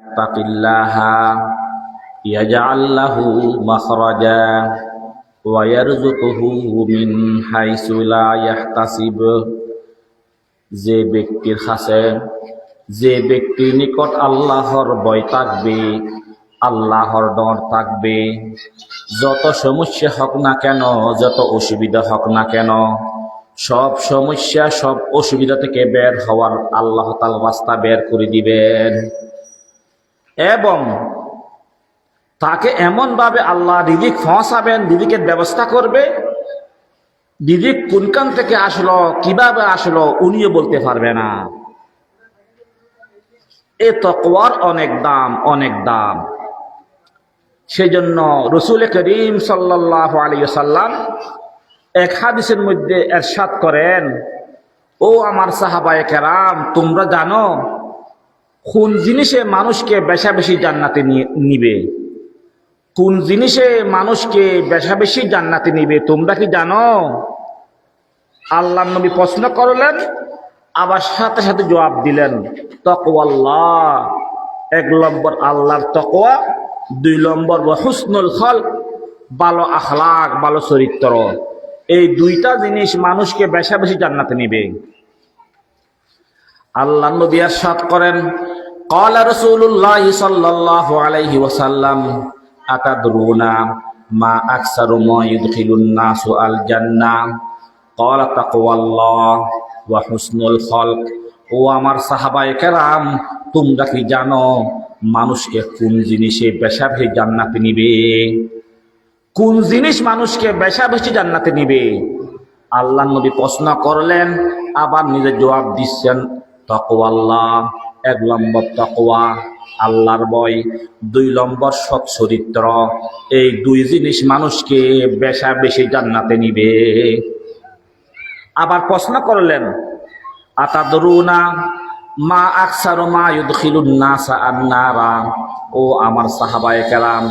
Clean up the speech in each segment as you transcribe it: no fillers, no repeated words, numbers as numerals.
তাকিল্লাহা ইয়াজআল লাহু মাখরাজা ওয়া ইয়ারযুকুহু মিন হাইসু লা ইয়াহতাসিব। যে ব্যক্তির কাছে, যে ব্যক্তির নিকট আল্লাহর ভয় থাকবে, আল্লাহর ডর থাকবে, যত সমস্যা হোক না কেন, যত অসুবিধা হোক না কেন, সব সমস্যা সব অসুবিধা থেকে বের হওয়ার আল্লাহ তাআলা রাস্তা বের করে দিবেন এবং তাকে এমন ভাবে আল্লাহ রিজিক পৌঁছাবেন, রিজিকের ব্যবস্থা করবে। রিজিক কোনখান থেকে আসলো, কিভাবে আসলো, উনিও বলতে পারবে না। এ তাকওয়ার অনেক দাম, অনেক দাম। সেজন্য রাসূল করিম সাল্লাল্লাহু আলাইহি ওয়াসাল্লাম এক হাদিসের মধ্যে ইরশাদ করেন, ও আমার সাহাবায়ে কেরাম, তোমরা জানো কোন জিনিসে মানুষকে বেশা বেশি জান্নাতে নিবে? কোন জিনিসে মানুষকে বেশা বেশি জান্নাতে নিবে তোমরা কি জানো? আল্লাহর নবী প্রশ্ন করলেন, আবার সাথে সাথে জবাব দিলেন, তাকওয়াল্লাহ। ১ নম্বর আল্লাহর তাকওয়া, ২ নম্বর হুসনুল খলক, ভালো আখলাক, ভালো চরিত্র। এই দুইটা জিনিস মানুষকে বেশা বেশি জান্নাতে নিবে। আল্লাহর নবী ইরশাদ করেন, ক্বালা রাসূলুল্লাহ সাল্লাল্লাহু আলাইহি ওয়াসাল্লাম, আতাদরুনা মা আকসারু মা ইউদখিলুন নাসু আল জান্নাহ? ক্বালা তাকওয়াল্লাহ ওয়া হুসনুল খলক। ও আমার সাহাবায়ে কেরাম, তোমরা কি জানো মানুষকে কোন জিনিসে বেশা বেশি জান্নাতে নিবে? কোন জিনিস মানুষকে বেশা বেশি জান্নাতে নিবে? আল্লাহর নবী প্রশ্ন করলেন, আবার নিজে জবাব দিচ্ছেন, তাকওয়াল্লাহ। ১ নম্বর তাকওয়া, আল্লাহর ভয়। ২ নম্বর সৎ চরিত্র। এই ২ জিনিস মানুষকে বেশা বেশি জান্নাতে নিবে। আবার প্রশ্ন করলেন, আতাদরুনা মা আকসারু মা ইউদখিলুন নাসা আন-নারা? ও আমার সাহাবায়ে কেরাম,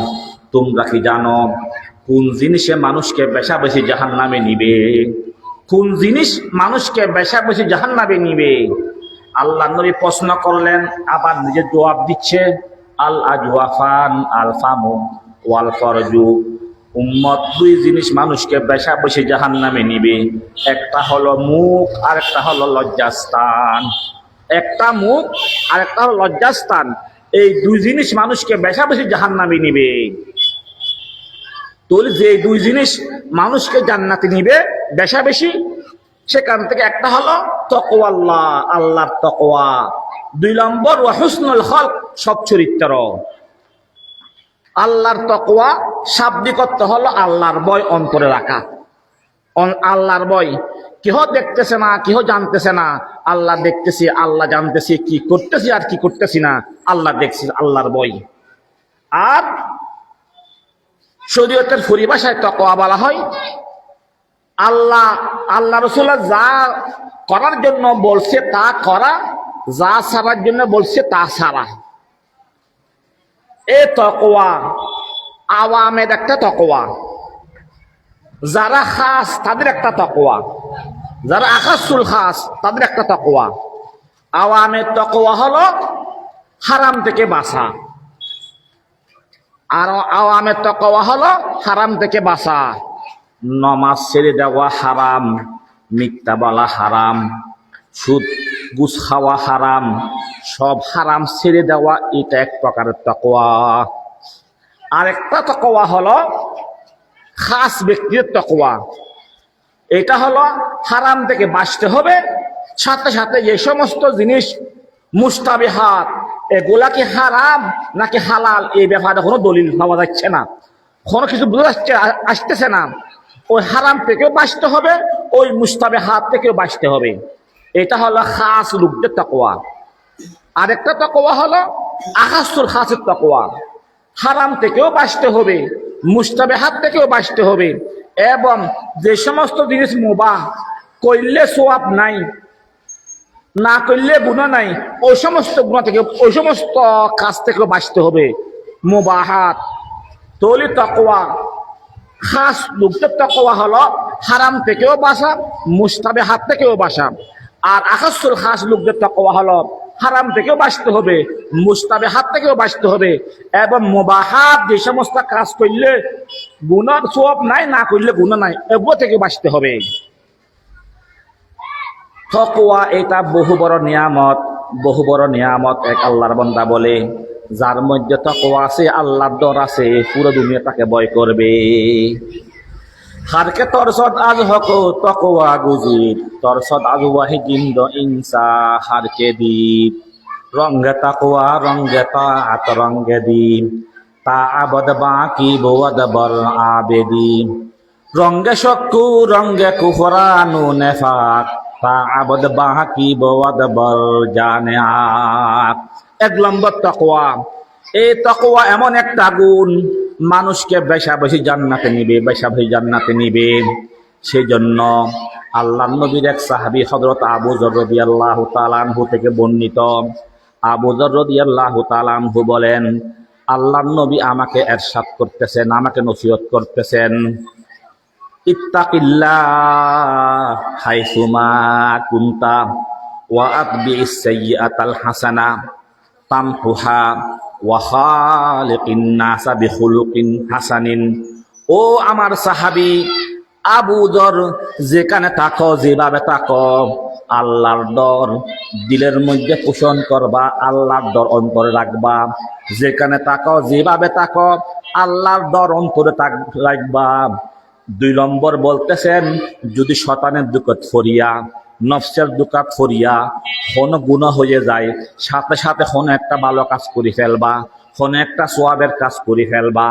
তোমরা কি জানো কোন জিনিসে মানুষকে বেশা বেশি জাহান্নামে নিবে? কোন জিনিস মানুষকে বেশা বেশি জাহান্নামে নিবে? আল্লাহর নবী প্রশ্ন করলেন, আবার নিজে জবাব দিচ্ছে, আল আজওয়াফান আল ফামু ওয়াল ফরজু। উম্মত, ২ জিনিস মানুষকে বেশা বেশি জাহান্নামে নিবে। একটা হলো মুখ, আর একটা হলো লজ্জাস্থান। একটা মুখ আর একটা হলো লজ্জাস্থান। এই ২ জিনিস মানুষকে বেশা বেশি জাহান্নামে নিবে। তাহলে যে ২ জিনিস মানুষকে জান্নাতে নিবে বেশা বেশি, সেখান থেকে একটা হলো তাকওয়াল্লাহ, আল্লাহর তাকওয়া। ২ নম্বর ওয়া হুসনুল খলক, সৎ চরিত্র। আল্লাহর তাকওয়া শাব্দিক অর্থ হলো আল্লাহর ভয় অন্তরে রাখা। আল্লাহর ভয়, কেহ দেখতেছে না, কেহ জানতেছে না, আল্লাহ দেখতেছি, আল্লাহ জানতেছি, কি করতেছি আর কি করতেছি না, আল্লাহ দেখছি, আল্লাহর ভয়। আর শরীয়তের পরিভাষায় তাকওয়া বলা হয় আল্লাহ রাসূল যা করার জন্য বলছে তা করা, যা ছাড়ার জন্য বলছে তা ছাড়া। এ তাকওয়া আওয়ামের একটা তাকওয়া, যারা খাস তাদের একটা তাকওয়া, যারা আখাসুল খাস তাদের একটা তাকওয়া। আওয়ামের তাকওয়া হলো হারাম থেকে বাঁচা, আর আওয়ামের তাকওয়া হলো হারাম থেকে বাঁচা। নামাজ ছেড়ে দেওয়া হারাম, মিথ্যা বলা হারাম, সুদ ঘুষ খাওয়া হারাম, সব হারাম ছেড়ে দেওয়া, এটা এক প্রকারের তাকওয়া। আরেকটা তাকওয়া হলো খাস ব্যক্তির তাকওয়া। এটা হলো হারাম থেকে বাঁচতে হবে, সাথে সাথে যে সমস্ত জিনিস মুস্তাবিহাত, এগুলা কি হারাম নাকি হালাল, এই ব্যাপারে কোনো দলিল পাওয়া যাচ্ছে না, কোনো কিছু বোঝা আসতেছে না। ওই হারাম থেকেও বাঁচতে হবে, ওই মুস্তাবিহাত থেকেও বাঁচতে হবে। এটা হলো খাস লোকদের তাকওয়া। আরেকটা তাকওয়া হলো আখাসুল খাসের তাকওয়া। হারাম থেকেও বাঁচতে হবে, মুস্তাবিহাত থেকেও বাঁচতে হবে, এবং যে সমস্ত জিনিস মুবাহ, করলে সওয়াব নাই, না করলে গুনাহ নাই, ওই সমস্ত গুনাহ থেকে, ওই সমস্ত কাজ থেকেও বাঁচতে হবে, মুবাহাত। তাহলে তাকওয়া খাস লোকদের তাকওয়া হলো হারাম থেকেও বাঁচা, মুস্তাবিহাত থেকেও বাঁচা। আর আখাসুল খাস লোকদের তাকওয়া হলো হারাম থেকেও বাঁচতে হবে, মুস্তাবিহাত থেকেও বাঁচতে হবে, এবং মুবাহাত যে সমস্ত কাজ করলে গুনার সওয়াব নাই, না করলে গুনাহ নাই, এগুলো থেকে বাঁচতে হবে। তাকওয়া এটা বহু বড় নিয়ামত, বহু বড় নিয়ামত। এক আল্লাহর বান্দা বলে, যার মধ্যে তাকওয়া আছে, আল্লাহর ডর আছে, পুরো দুনিয়া তাকে ভয় করবে। হারকে তরসদ আজ হক তাকওয়া গুজির, তরসদ আজ ওয়াহিদিন দ ইনসা হারকে দ্বীপ। রঙ্গে তাকওয়া রঙ্গে তাআত রঙ্গে দ্বীপ, তা আবদ বাকি বওয়াদ বল আবেদিন। রঙ্গে শক্কু রঙ্গে কুফরানু নেফাক, তা আবদ বাকি বওয়াদ বল জানে আক। 1 নম্বর তাকওয়া। এই তাকওয়া এমন একটা গুণ, মানুষকে বেশা বেশি জান্নাতে নিবে, বেশা বেশি জান্নাতে নিবে। সেজন্য আল্লাহর নবীর এক সাহাবী হযরত আবু যর রাদিয়াল্লাহু তাআলা আনহু থেকে বর্ণিত, আবু যর রাদিয়াল্লাহু তাআলা আনহু বলেন, আল্লাহর নবী আমাকে ইরশাদ করতেছেন, আমাকে নসিহত করতেছেন, ইত্তাকিল্লাহ হাইসুমা কুনতা ওয়া আতবিইস সাইয়্যাতাল হাসানা তামহুহা ওয়া খালিকিন নাসা বিখুলুকিন হাসানিন। ও আমার সাহাবী আবু যর, যেখানে থাকো, যেভাবে থাকো, আল্লাহর ডর দিলের মধ্যে পোষণ করবা, আল্লাহর ডর অন্তরে রাখবা। যেখানে থাকো, যেভাবে থাকো, আল্লাহর ডর অন্তরে রাখবা। 2 নম্বর বলতেছেন, যদি শয়তানের দুকত ফরিয়া, নফসের দুকাত ফরিয়া কোন গুনাহ হয়ে যায়, সাথে সাথে কোন একটা ভালো কাজ করে ফেলবা, কোন একটা সওয়াবের কাজ করে ফেলবা,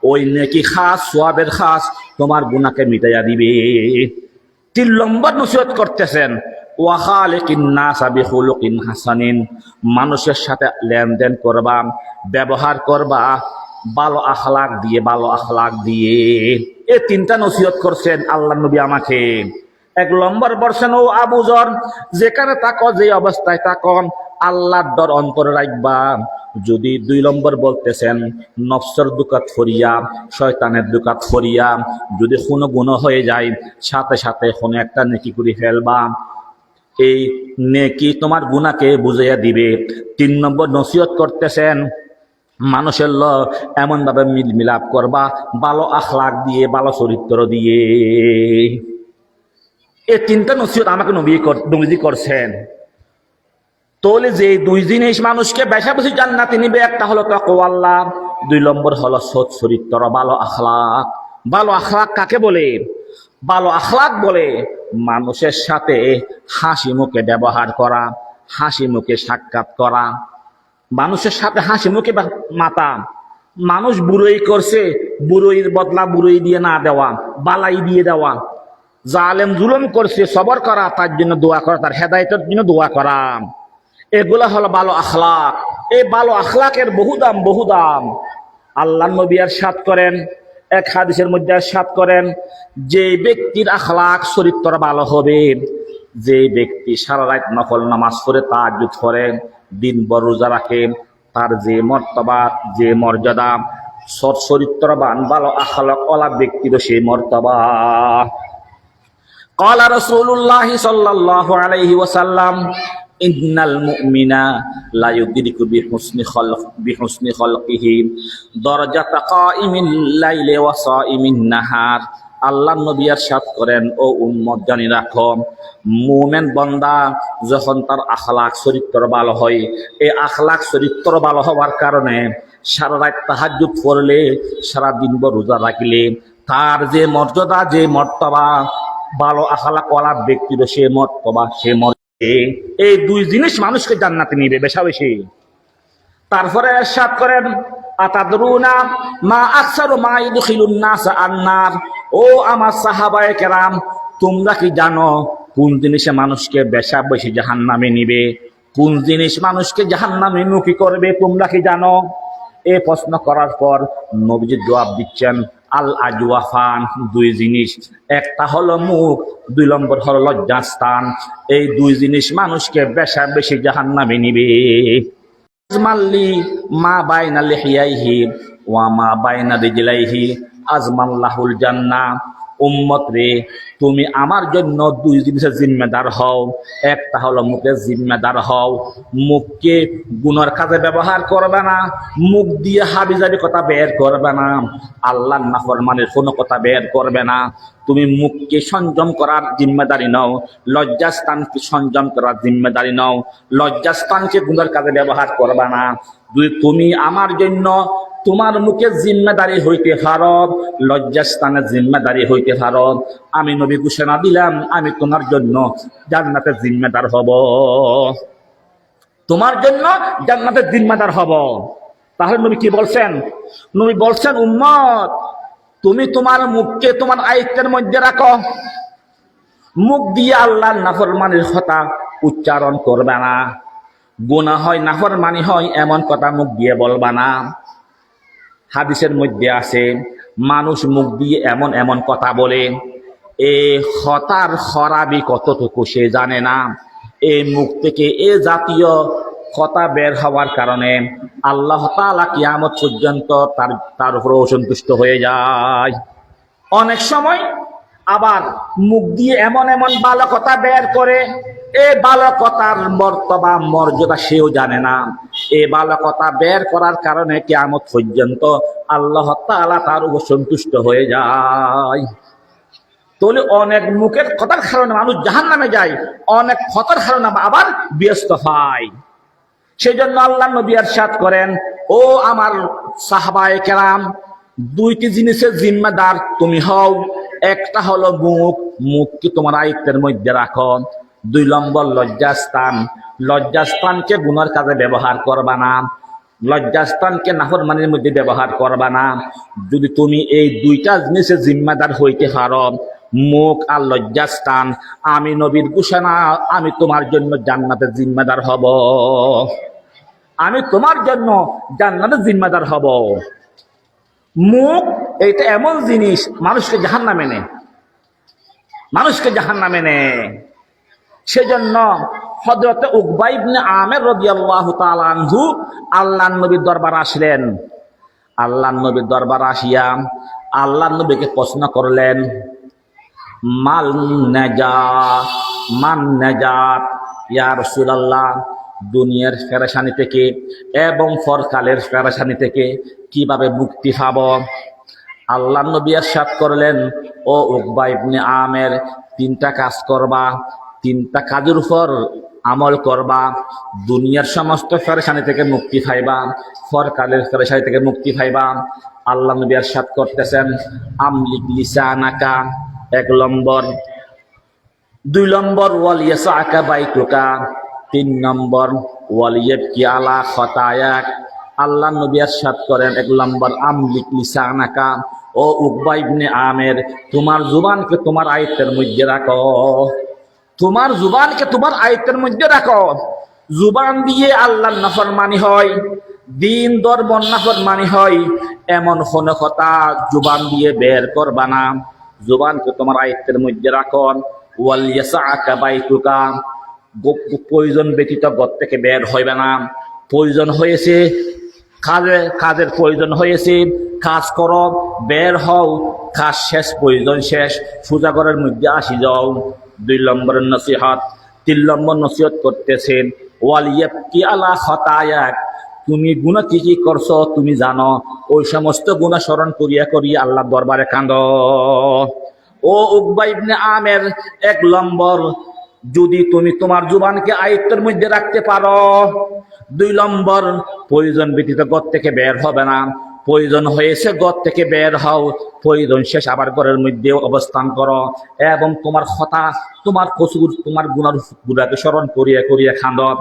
ওই নেকি খাস, সওয়াবের খাস তোমার গুনাহকে মিটাইয়া দিবে। 3 নম্বর নসিহত করতেছেন, ওয়া খালিকিন নাসা বিখুলুকিন হাসানিন, মানুষের সাথে লেনদেন করবা, ব্যবহার করবা ভালো আখলাক দিয়ে, ভালো আখলাক দিয়ে। এই 3টা নসিহত করছেন আল্লাহর নবী আমাকে। 1 নম্বর বলছেন, ও আবু যর, যেখানে থাকো, যে অবস্থায় থাকো, আল্লাহর ডর অন্তরে রাখবা। যদি 2 নম্বর বলতেছেন, নফসের দুকাত ফরিয়া, শয়তানের দুকাত ফরিয়া যদি কোনো গুনাহ হয়ে যায়, সাথে সাথে কোনো একটা নেকি করে ফেলবা, এই নেকি তোমার গুনাহকে বুঝাইয়া দিবে। 3 নম্বর নসিহত করতেছেন, মানুষের এমন ভাবে মিল মিলাপ করবা, ভালো আখলাক দিয়ে, ভালো চরিত্র দিয়ে। এই 3টা নসিহত আমাকে নবী করছেন। তাহলে যে 2 জিনিস মানুষকে বেশা বেশি জান্নাতে নিবে, একটা হলো তাকওয়া আল্লাহ, 2 নম্বর হলো সৎ চরিত্র, ভালো আখলাক। ভালো আখলাক কাকে বলে? ভালো আখলাক বলে মানুষের সাথে হাসি মুখে ব্যবহার করা, হাসি মুখে সাক্ষাৎ করা, মানুষের সাথে হাসি মুখে মাতা। মানুষ বুড়োই করছে, বুড়োইর বদলা বুড়োই দিয়ে না দেওয়া, বালাই দিয়ে দেওয়া। জালেম জুলুম করছে, সবর করা, তার জন্য দোয়া করা, তার হেদায়েতের জন্য দোয়া করা। এগুলা হলো ভালো আখলাক। এই ভালো আখলাকের বহু দাম, বহু দাম। আল্লাহর নবী ইরশাদ করেন, এক হাদিসের মধ্যে ইরশাদ করেন, যে ব্যক্তির আখলাক চরিত্র ভালো হবে, যে ব্যক্তি সারা রাত নফল নামাজ পড়ে, তাহাজ্জুদ করে, দিনভর রোজা রাখে, তার যে মর্তবা, যে মর্যাদা, সৎ চরিত্রবান ভালো আখলাক ওয়ালা ব্যক্তির সেই মর্তবা। ক্বালা রাসূলুল্লাহ সাল্লাল্লাহু আলাইহি ওয়াসাল্লাম, ইন্নাল মুমিনা লা ইউদরিকু বিহুসনি খালকিহি দারাজাতা কাইমিল লাইলি ওয়া সাইমিন নাহার। আল্লাহর নবী ইরশাদ করেন, ও উম্মত জানি রাখো, মুমিন বান্দা যখন তার আখলাক চরিত্র ভালো হয়, এই আখলাক চরিত্র ভালো হওয়ার কারণে সারা রাত তাহাজ্জুদ পড়লে, সারা দিনভর রোজা রাখলে, তার যে মর্যাদা, যে মর্তবা, ভালো আখলাক ওয়ালা ব্যক্তির সে মর্তবা, সে এই 2 জিনিস মানুষকে জান্নাতে নিবে বেশা বেশি। তারপরে ইরশাদ করেন, আতাদরুনা মা আকসারু মা ইদখিলুন নাস আন-নার। ও আমার সাহাবায়ে কেরাম, তোমরা কি জানো কোন জিনিসে মানুষকে বেশা বেশি জাহান্নামে নিবে? কোন জিনিস মানুষকে জাহান্নামে মুখী করবে? তোমরা কি জানো? এই প্রশ্ন করার পর নবীজি জবাব দিচ্ছেন, আল আজওয়াফান, 2 জিনিস। একটা হলো মুখ, 2 নম্বর হলো লজ্জাস্থান। এই 2 জিনিস মানুষকে বেশা বেশি জাহান্নামে নিবে। আজমাল্লি মা বাইনা লিহিয়াইহি ওয়া মা বাইনা রিজলাইহি আজমাল্লাহুল জান্নাহ। উম্মত রে, তুমি আমার জন্য দুই জিনিসের জিম্মেদার হও। একটা হলো মুখের জিম্মেদার হও, মুখকে গুনার কাজে ব্যবহার করবে না, মুখ দিয়ে হাবিজাবি কথা বের করবে না, আল্লাহর নাফরমানের কোনো কথা বের করবে না। তুমি মুখকে সংযম করার জিম্মেদারি নাও, লজ্জাস্থানকে সংযম করার জিম্মেদারি নাও, লজ্জাস্থানকে গুনার কাজে ব্যবহার করবে না। যদি তুমি আমার জন্য তোমার মুখের জিম্মেদারি হইতে পারো, লজ্জাস্থানের জিম্মেদারি হইতে পারো, আমি নবী ঘোষণা দিলাম আমি তোমার জন্য জান্নাতের জিম্মেদার হব, তোমার জন্য জান্নাতের জিম্মেদার হব। তাহলে নবী কি বলছেন? নবী বলছেন, উম্মত তুমি তোমার মুখকে তোমার আয়ত্তের মধ্যে রাখো, মুখ দিয়ে আল্লাহর নাফরমানির কথা উচ্চারণ করবে না, গুনাহ হয় নাফরমানি হয় এমন কথা মুখ দিয়ে বলবা না। হাদিসের মধ্যে আছে মানুষ মুখ দিয়ে এমন এমন কথা বলে, এই হতার খরাবি কতটুকু সে জানে না। এই মুখ থেকে এ জাতীয় কথা বের হওয়ার কারণে আল্লাহ তাআলা কিয়ামত পর্যন্ত তার উপর অসন্তুষ্ট হয়ে যায়। অনেক সময় আবার মুখ দিয়ে এমন এমন ভালো কথা বের করে, এই ভালো কথার মর্তবা মর্যাদা সেও জানে না। এই ভালো কথা বের করার কারণে কিয়ামত পর্যন্ত আল্লাহ তাআলা তার উপর সন্তুষ্ট হয়ে যায়। তাহলে অনেক মুখের কথার কারণে মানুষ জাহান্নামে যায়, অনেক কথার কারণে আবার ব্যস্ত হয়। সেই জন্য আল্লাহ নবী ইরশাদ করেন, ও আমার সাহাবায়ে কেরাম, দুইটি জিনিসের জিম্মেদার তুমি হও। একটা হলো মুখ, মুখকে তোমার আয়ত্তের মধ্যে রাখো। 2 নম্বর লজ্জাস্থান, লজ্জাস্থানকে গুনার কাজে ব্যবহার করবা না, লজ্জাস্থানকে নাফরমানির মধ্যে ব্যবহার করবা না। যদি তুমি এই দুইটা জিনিসের জিম্মেদার হইতে পারো, মুখ আর লজ্জাস্থান, আমি নবীর ঘোষণা আমি তোমার জন্য জান্নাতের জিম্মেদার হব, আমি তোমার জন্য জান্নাতের জিম্মেদার হব। মুখ এটা এমন জিনিস মানুষকে জাহান্নামে নেয়, মানুষকে জাহান্নামে নেয়। সেজন্য হযরত উকবা ইবনে আমির রাদিয়াল্লাহু তাআলা আনহু আল্লাহর নবীর দরবারে আসলেন। আল্লাহর নবীর দরবারে আসিয়া আল্লাহর নবীকে প্রশ্ন করলেন, মান নাজাত ইয়া রাসূলুল্লাহ, দুনিয়ার পেরেশানি থেকে এবং পরকালের পেরেশানি থেকে কিভাবে মুক্তি পাব? আল্লাহর নবী ইরশাদ করলেন, ও উকবা ইবনে আমির, 3টা কাজ করবা, 3টা কাজের উপর আমল করবা, দুনিয়ার সমস্ত পেরেশানি থেকে মুক্তি পাইবা, পরকালের পেরেশানি থেকে মুক্তি পাইবা। আল্লাহ নবী ইরশাদ করতেছেন, আমলিক লিসানাকা, 1 নম্বর, 2 নম্বর ওয়ালিয়াসাকা বাইতুকা, 3 নম্বর ওয়ালিয়াবকি আলা খতায়াক। আল্লাহ নবী ইরশাদ করেন, 1 নম্বর আমলিক লিসানাকা, ও উকবা ইবনে আমির, তোমার জুবানকে তোমার আয়ত্তের মধ্যে রাখো, তোমার জুবানকে তোমার আয়ত্তের মধ্যে রাখো। জুবান দিয়ে আল্লাহর নাফরমানি হয়, দিন ধর্ম নাফরমানি হয়, এমন কোন কথা জুবান দিয়ে বের করবা না, জুবানকে তোমার আয়ত্তের মধ্যে রাখো। ওয়াল ইয়াসাকা বাইতুকা, প্রয়োজন ব্যতীত ঘর থেকে বের হইবে না। প্রয়োজন হয়েছে কাজের প্রয়োজন হয়েছে, কাজ করো, বের হও, কাজ শেষ, প্রয়োজন শেষ, সোজা ঘরের মধ্যে আসি যাও। 2 নম্বরের নসিহত। 3 নম্বর নসিহত করতেছেন, ওয়ালিয়াবকি আলা খতায়াক, তুমি গুনাহ কি কি করছো তুমি জানো, ওই সমস্ত গুনাহ স্মরণ করিয়া করিয়া আল্লাহর দরবারে কাঁদো। ও উকবা ইবনে আমির, 1 নম্বর, যদি তুমি তোমার জুবানকে আয়ত্তের মধ্যে রাখতে পারো, 2 নম্বর, প্রয়োজন ব্যতীত ঘর থেকে বের হবে না, প্রয়োজন হয়েছে ঘর থেকে বের হও, প্রয়োজন শেষ আবার ঘরের মধ্যে অবস্থান করো, এবং তোমার কথা, তোমার কসুর, তোমার গুনাহকে স্মরণ করিয়া করিয়া কাঁদো।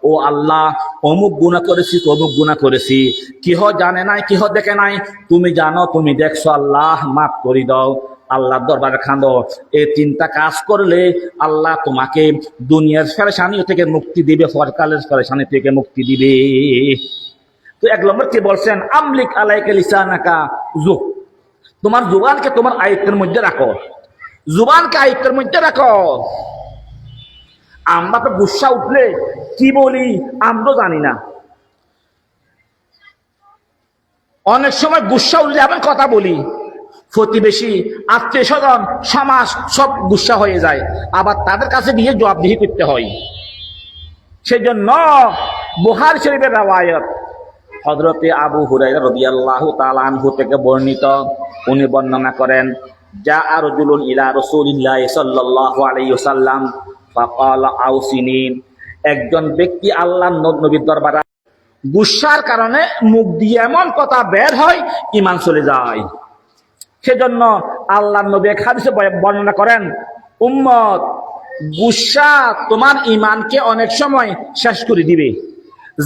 ও আল্লাহ, অমুক গুনাহ করেছি, অমুক গুনাহ করেছি, কেহ জানে নাই, কেহ দেখে নাই, তুমি জানো, তুমি দেখছো, আল্লাহ মাফ করে দাও। আল্লাহর দরবারে কাঁদো। এই 3টা কাজ করলে আল্লাহ তোমাকে দুনিয়ার পেরেশানি থেকে মুক্তি দিবে, পরকালের পেরেশানি থেকে মুক্তি দিবে। তো 1 নম্বর কি বলছেন, আমলিক আলাইকা লিসানাকা, তোমার জুবানকে তোমার আয়ত্তের মধ্যে রাখো, জুবানকে আয়ত্তের মধ্যে রাখো। আমরা তো গুসা উঠলে কি বলি আমরা জানি না, অনেক সময় গুসা উঠলে এমন কথা বলি, প্রতিবেশী, আত্মীয় স্বজন, সমাজ সব গুসা হয়ে যায়, আবার তাদের কাছে গিয়ে জবাবদিহি করতে হয়। সেজন্য বুখারী শরীফের রাওয়ায়াত হযরতে আবু হুরায়রা রাদিয়াল্লাহু তাআলা আনহু থেকে বর্ণিত, উনি বর্ণনা করেন, জাআ রাজুলুন ইলা রাসূলিল্লাহি সাল্লাল্লাহু আলাইহি ওয়াসাল্লাম ফাকালা আউসিনি। একজন ব্যক্তি আল্লাহর নবীর দরবারে গুসার কারণে মুখ দিয়ে এমন কথা বের হয় ঈমান চলে যায়। সেজন্য আল্লাহর নবী এক হাদিসে বর্ণনা করেন, উম্মত, গুসা তোমার ঈমানকে অনেক সময় শেষ করে দিবে।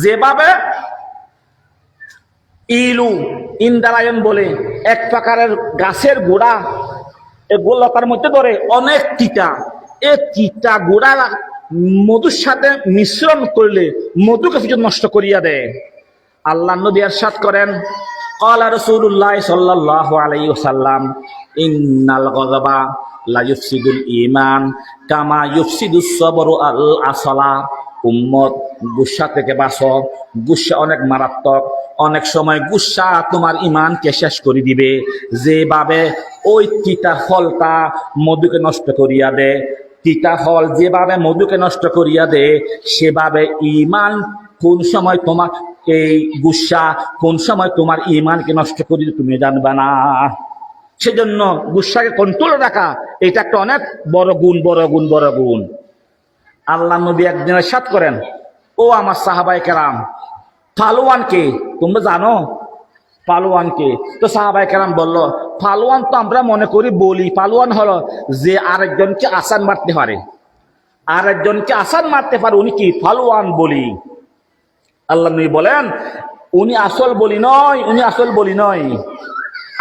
যেভাবে ইলু ইন্দারায়ন বলে এক প্রকারের গাছের গোড়া, এই গোলকার মধ্যে ধরে অনেক তিতা, এই তিতা গোড়া মধুর সাথে মিশ্রণ করলে মধুকে কিছু নষ্ট করিয়া দেয়। আল্লাহ নবী ইরশাদ করেন, ক্বালা রাসূলুল্লাহ সাল্লাল্লাহু আলাইহি ওয়াসাল্লাম, ইন্নাল গাযাবা লা ইউফসিদুল ঈমান কামা ইউফসিদুস সাবরু আল আসলা। উম্মত, গুসা থেকে বাঁচো, গুসা অনেক মারাত্মক। অনেক সময় গুসা তোমার ঈমানকে শেষ করে দিবে, যেভাবে ওই তিতা ফলটা মধুকে নষ্ট করিয়া দেয়। তিতা ফল যেভাবে মধুকে নষ্ট করিয়া দেয়, সেভাবে ঈমান কোন সময় তোমার এই গুসা কোন সময় তোমার ঈমানকে নষ্ট করি তুমি জানবে না। সেজন্য গুসাকে কন্ট্রোল রাখা এটা একটা অনেক বড় গুণ, বড় গুণ, বড় গুণ। আল্লাহ নবী একদিন ইরশাদ করেন, ও আমার সাহাবায়ে কেরাম, পালোয়ানকে তোমরা জানো? পালোয়ানকে? তো সাহাবায়ে কেরাম বলল, পালোয়ান তো আমরা মনে করি বলি, পালোয়ান হলো যে আরেকজনকে আসান মারতে পারে, আরেকজনকে আসান মারতে পারে, উনি কি পালোয়ান বলি। আল্লাহ নবী বলেন, উনি আসল বলি নয়, উনি আসল বলি নয়।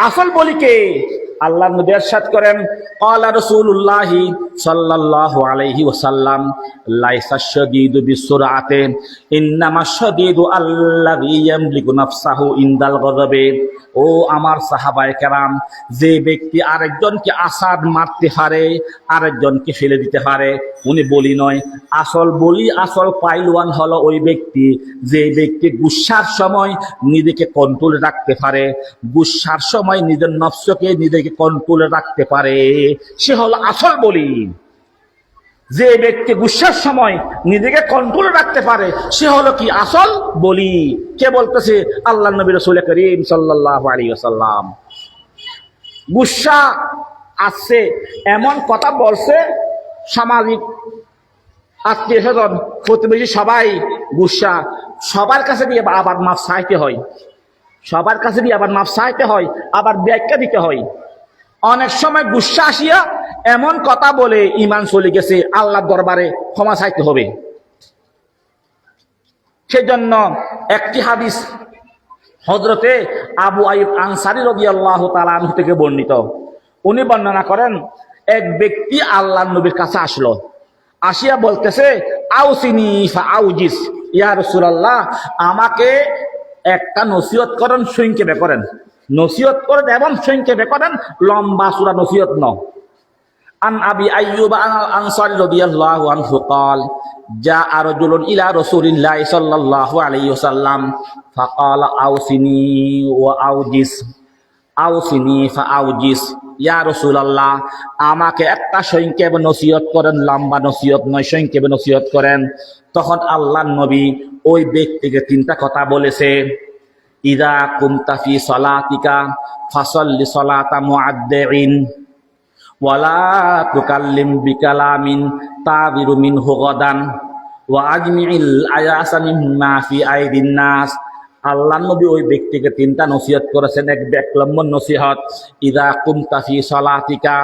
আসল বলি কে? আল্লাহ নবী ইরশাদ করেন, ক্বালা রাসূলুল্লাহ সাল্লাল্লাহু আলাইহি ওয়াসাল্লাম, লাইসা শাদীদু বিসুরআতি ইন্নামাশ শাদীদু আল্লাযী ইয়ামলিকু নাফসাহু ইনদাল গাযাবি। ও আমার সাহাবায়ে কেরাম, যে ব্যক্তি আরেকজনকে আসাদ মারতে পারে, আরেকজনকে ফেলে দিতে পারে, উনি বলি নয়। আসল বলি, আসল পাইলওয়ান হলো ওই ব্যক্তি যে ব্যক্তি গুসার সময় নিজেকে কন্ট্রোলে রাখতে পারে, গুসার সময় নিজের নফসকে নিজেকে কন্ট্রোলে রাখতে পারে, সে হলো আসল বলি। যে ব্যক্তি গুসার সময় নিজেকে কন্ট্রোলে রাখতে পারে, সে হলো কি আসল বলি। কে বলতেছে? আল্লাহ নবী রাসূল করিম সাল্লাল্লাহু আলাইহি ওয়াসাল্লাম। গুসা আসছে, এমন কথা বলছে, সামাজিক আত্মীয় স্বজন প্রতিবেশী সবাই গুসা, সবার কাছে দিয়ে আবার মাফ চাইতে হয়, সবার কাছে দিয়ে আবার মাফ চাইতে হয়, আবার ব্যাখ্যা দিতে হয়। অনেক সময় গুসা আসিয়া এমন কথা বলে ঈমান চলে গেছে, আল্লাহর দরবারে ক্ষমা চাইতে হবে। সেজন্য একটি হাদিস হযরতে আবু আইয়ুব আনসারী রাদিয়াল্লাহু তাআলা আনহু থেকে বর্ণিত, উনি বর্ণনা করেন, এক ব্যক্তি আল্লাহর নবীর কাছে আসলো, আসিয়া বলতেছে, আউসিনি ফাআউজিস, ইয়া রাসূলুল্লাহ, আমাকে একটা নসিহত করেন, সংক্ষেপে করেন, নসিহত করেন এবং সংক্ষেপে করেন, লম্বা সূরা নসিহত ন। আন আবি আইয়ুব আল আনসারী রাদিয়াল্লাহু আনহু قال جاء رجل الى رسول الله صلى الله عليه وسلم فقال اوصني واوجس আউসিনি ফাআউজিস, ইয়া রাসূলুল্লাহ, আমাকে একটা সংক্ষেপে নসিহত করেন, লম্বা নসিহত নয়, সংক্ষেপে নসিহত করেন। তখন আল্লাহর নবী ওই ব্যক্তিকে তিনটা কথা বলেছে, ইযা কুনতা ফি সালাতিকা ফাসাল্লি সালাতা মুআদ্দিন ওয়ালা তুকাল্লিম বিকালামিন তাবিরু মিনহু গাদান ওয়া আজমিল আয়াসা মিম্মা ফি আইদিন নাস। আল্লাহ নবী ওই ব্যক্তিকে তিনটা নসিহত করেছেন। এক নম্বর নসিহত, ইযা কুনতা ফি সালাতিকা,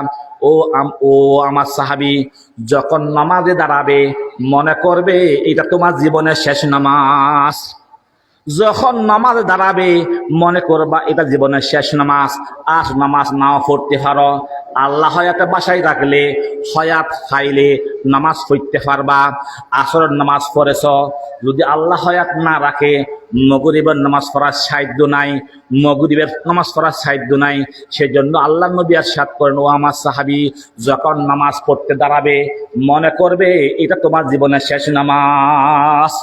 ও আমার সাহাবী, যখন নামাজে দাঁড়াবে মনে করবে এটা তোমার জীবনের শেষ নামাজ। যখন নামাজে দাঁড়াবে মনে করবা এটা জীবনের শেষ নামাজ। আজ নামাজ নাও পড়তে পারো, আল্লাহ হয়াতে বাসায় রাখলে, হয়াত খাইলে নামাজ পড়তে পারবা। আসরের নামাজ পড়েছ, যদি আল্লাহ হয়াত না রাখে মাগরিবের নামাজ পড়ার সাধ্য নাই, মাগরিবের নামাজ পড়ার সাধ্য নাই। সেজন্য আল্লাহ নবী ইরশাদ করেন, ও আমার সাহাবী, যখন নামাজ পড়তে দাঁড়াবে মনে করবে এটা তোমার জীবনের শেষ নামাজ।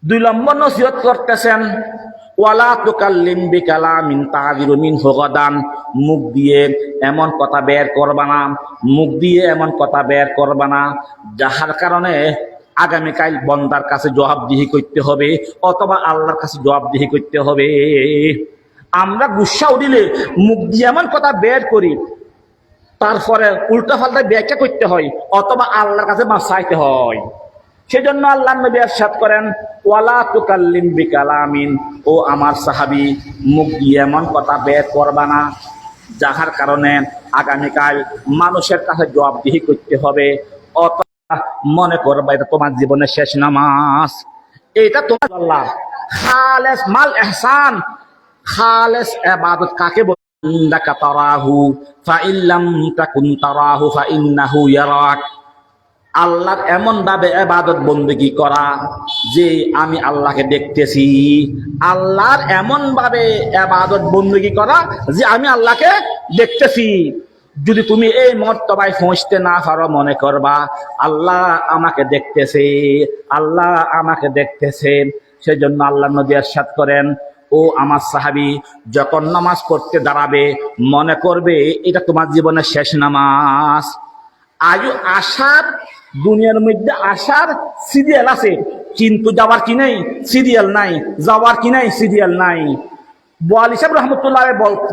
দুই নম্বর নসিহত করতেছেন, ওয়ালা তুকাল্লিম বিকালামিন তাযিরু মিনহু গাদান, মুখ দিয়ে এমন কথা বের করবা না, মুখ দিয়ে এমন কথা বের করবা না যাহার কারণে আগামীকাল বন্দার কাছে জবাবদিহি করতে হবে অথবা আল্লাহর কাছে জবাবদিহি করতে হবে। আমরা গুসা উঠিলে মুখ দিয়ে এমন কথা বের করি, তারপরে উল্টা পাল্টা ব্যাখ্যা করতে হয় অথবা আল্লাহর কাছে মাফ চাইতে হয়। সেজন্য আল্লাহ নবী ইরশাদ করেন, ওয়ালা তুকাল্লিম বিকালামিন, ও আমার সাহাবী, মুখ দিয়ে এমন কথা বের করবা না যাহার কারণে আগামীকাল মানুষের কাছে জবাবদিহি করতে হবে অথবা মনে করবা এটা তোমার জীবনের শেষ নামাজ। এটা তোমার আল্লাহ খালেস মাল ইহসান, খালেস ইবাদত কাকে বলে? ইন্নাকা তারাহু ফাইল্লাম তাকুন তারাহু ফাইন্নাহু ইয়ারাক। আল্লাহর এমন ভাবে ইবাদত বন্দেগী করা যে আমি আল্লাহকে দেখতেছি, আল্লাহর এমন ভাবে ইবাদত বন্দেগী করা যে আমি আল্লাহকে দেখতেছি। যদি তুমি এই মর্তবায় পৌঁছতে না পারো, মনে করবা আল্লাহ আমাকে দেখতেছে, আল্লাহ আমাকে দেখতেছে। সেজন্য আল্লাহ নবী ইরশাদ করেন, ও আমার সাহাবী, যখন নামাজ পড়তে দাঁড়াবে মনে করবে এটা তোমার জীবনের শেষ নামাজ। আজও আসার দুনিয়ার মধ্যে আসার সিরিয়াল আছে, কিন্তু যাওয়ার কি নেই, সিরিয়াল নাই, যাওয়ার কি নাই, সিরিয়াল নাই। বোয়ালি সাহেব রহমতুল্লাহ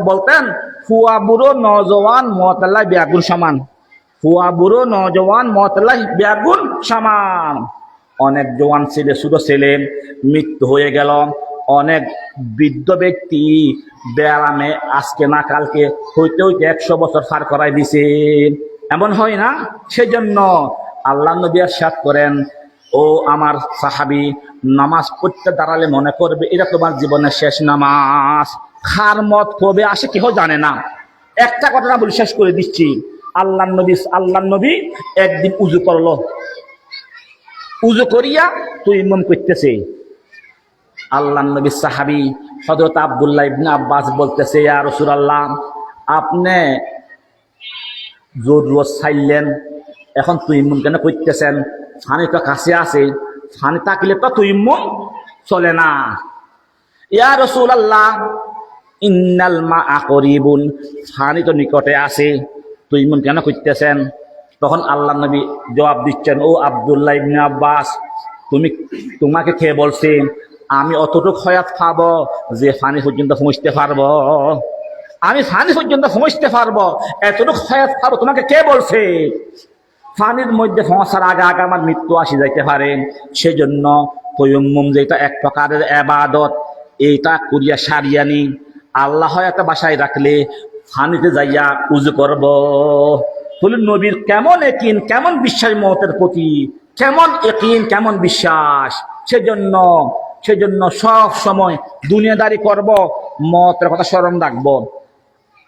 বলতেন, ফুয়া বুড়ো নজওয়ান মতাল্লাহ বেয়াগুন সমান, ফুয়া বুড়ো নজওয়ান মতাল্লাহ বেয়াগুন সমান। অনেক জওয়ান ছেলে, ছোট ছেলে মৃত্যু হয়ে গেল, অনেক বৃদ্ধ ব্যক্তি ব্যায়ামে আজকে না কালকে হইতে হইতে 100 বছর পার করাই দিছে, এমন হয় না? সেজন্য আল্লাহ নবী ইরশাদ করেন, ও আমার সাহাবী, নামাজ পড়তে দাঁড়ালে মনে করবে এটা তোমার জীবনের শেষ নামাজ। খার মত কবে আসে কেউ জানে না। একটা ঘটনা বলে শেষ করে দিচ্ছি। আল্লাহ নবী একদিন উজু করলো, উজু করিয়া তুই মন করতেছে। আল্লাহ নবী সাহাবী হযরত আব্দুল্লাহ ইবনে আব্বাস বলতেছে, ইয়া রাসূলুল্লাহ, আপনি জোর রোজ চাইলেন, এখন তুইম্মুন কেন করতেছেন? ফানি তো কাছে আছে, ফানি থাকলে তো তুইম্মুন চলে না। ইয়া রাসূলুল্লাহ, ইন্নাল মাআ করিবুন, ফানি তো নিকটে আছে, তুইম্মুন কেন করতেছেন? তখন আল্লাহ নবী জবাব দিচ্ছেন, ও আব্দুল্লাহ ইবনে আব্বাস, তোমাকে কে বলছে আমি অতটুক হয়াত পাবো যে ফানি পর্যন্ত পৌঁছতে পারবো? আমি ফানি পর্যন্ত পৌঁছতে পারবো, এতটুকু হয়াত পাবো তোমাকে কে বলছে? ফানির মধ্যে পৌঁছার আগে আগে আমার মৃত্যু আসি যাইতে পারে। সেজন্য তায়াম্মুম যেটা এক প্রকারের ইবাদত, এইটা করিয়া সারিয়ানি আল্লাহ হয়াত বাসায় রাখলে ফানিতে যাইয়া উজু করব। বলে নবীর কেমন ইয়াকিন, কেমন বিশ্বাস মওতের প্রতি, কেমন ইয়াকিন, কেমন বিশ্বাস। সেজন্য সব সময় দুনিয়াদারি করব, মওতের কথা স্মরণ রাখবো,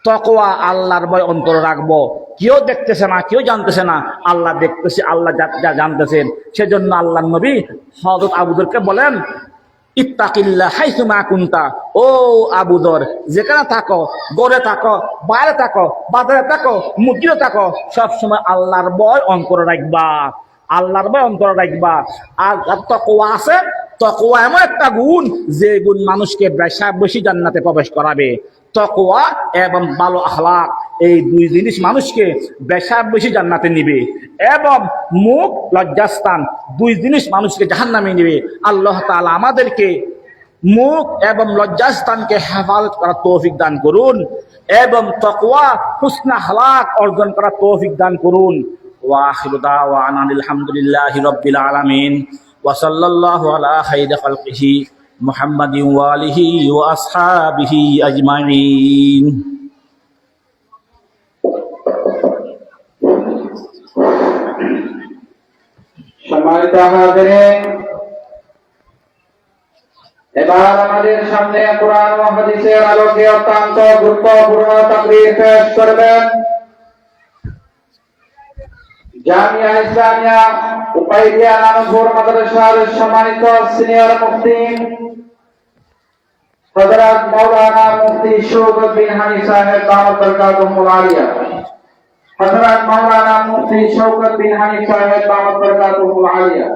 তাকওয়া আল্লাহর ভয় অন্তরে রাখবো। কেউ দেখতেছে না, কেউ জানতেছে না, আল্লাহ দেখতেছে, আল্লাহ যা জানতেছেন। সেজন্য আল্লাহ নবী হযরত আবু যরকে বলেন, ইত্তাকিল্লাহ হাইসুমা কুনতা, ও আবু যর, যেখানে থাকো, ঘরে থাকো, বাইরে থাকো, বাজারে থাকো, মসজিদে থাকো, সবসময় আল্লাহর ভয় অন্তরে রাখবা, আল্লাহর ভয় অন্তরে রাখবা। আর তাকওয়া আছে, তাকওয়া এমন একটা গুণ যে গুণ মানুষকে বেশি জান্নাতে প্রবেশ করাবে। তাকওয়া এবং ভালো আখলাক, এই দুই জিনিস মানুষকে বেশি জান্নাতে নিবে। এবং মুখ, লজ্জাস্থান, দুই জিনিস মানুষকে জাহান্নামে নিবে। আল্লাহ তাআলা আমাদেরকে মুখ এবং লজ্জাস্থানকে হেফাজত করার তৌফিক দান করুন এবং তাকওয়া, হুসনে আখলাক অর্জন করার তৌফিক দান করুন। ওয়া আখিরু দাওয়ানা আলহামদুলিল্লাহি রাব্বিল আলামিন ওয়া সাল্লাল্লাহু আলা খাইরি খালকিহি মুহাম্মাদিন ওয়া আলিহি ওয়া আসহাবিহি আজমাইন। সম্মানিত হাজিরিন, এবার আমাদের সামনে কোরআন ও হাদিসের আলোকে অত্যন্ত গুরুত্বপূর্ণ তাকরীর পেশ করবেন জামিয়া ইসলামিয়া উপাইদিয়া নানুপুর মাদ্রাসার সম্মানিত সিনিয়র মুফতি হযরত মাওলানা মুফতি শওকত বিন হানি সাহেব দাওয়াত বরকাতুহুল আলিয়া। হযরত মাওলানা মুফতি শওকত বিন হানি সাহেব দাওয়াত বরকাতুহুল আলিয়া।